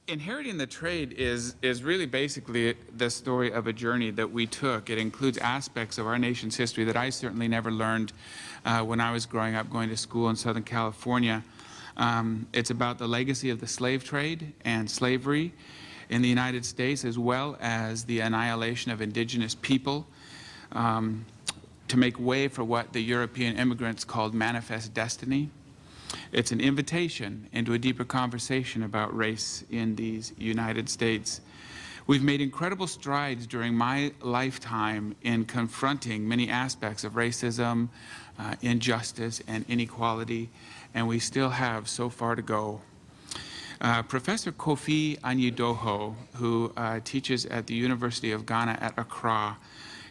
Inheriting the trade is really basically the story of a journey that we took. It includes aspects of our nation's history that I certainly never learned when I was growing up, going to school in Southern California. It's about the legacy of the slave trade and slavery in the United States, as well as the annihilation of indigenous people to make way for what the European immigrants called manifest destiny. It's an invitation into a deeper conversation about race in these United States. We've made incredible strides during my lifetime in confronting many aspects of racism, injustice, and inequality, and we still have so far to go. Professor Kofi Anyidoho, who teaches at the University of Ghana at Accra,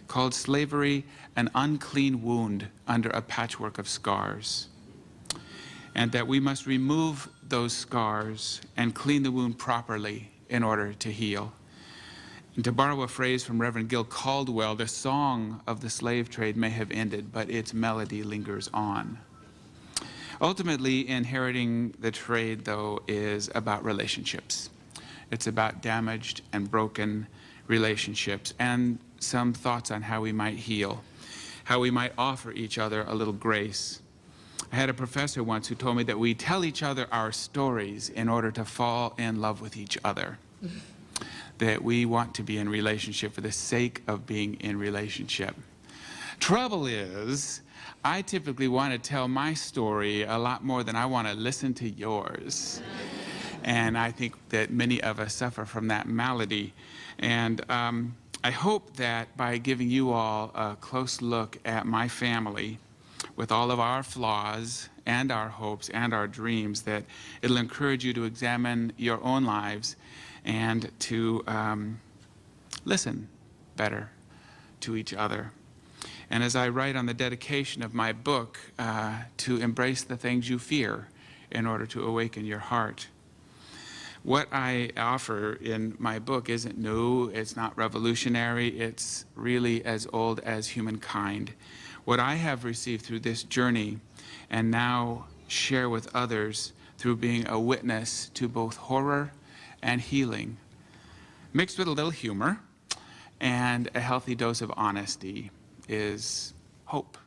called slavery an unclean wound under a patchwork of scars, and that we must remove those scars and clean the wound properly in order to heal. And to borrow a phrase from Reverend Gil Caldwell, the song of the slave trade may have ended, but its melody lingers on. Ultimately, inheriting the trade, though, is about relationships. It's about damaged and broken relationships and some thoughts on how we might heal, how we might offer each other a little grace. I had a professor once who told me that we tell each other our stories in order to fall in love with each other. That we want to be in relationship for the sake of being in relationship. Trouble is, I typically want to tell my story a lot more than I want to listen to yours. And I think that many of us suffer from that malady. And I hope that by giving you all a close look at my family, with all of our flaws and our hopes and our dreams, that it'll encourage you to examine your own lives and to listen better to each other. And as I write on the dedication of my book, to embrace the things you fear in order to awaken your heart. What I offer in my book isn't new, it's not revolutionary, it's really as old as humankind. What I have received through this journey and now share with others through being a witness to both horror and healing, mixed with a little humor and a healthy dose of honesty, is hope.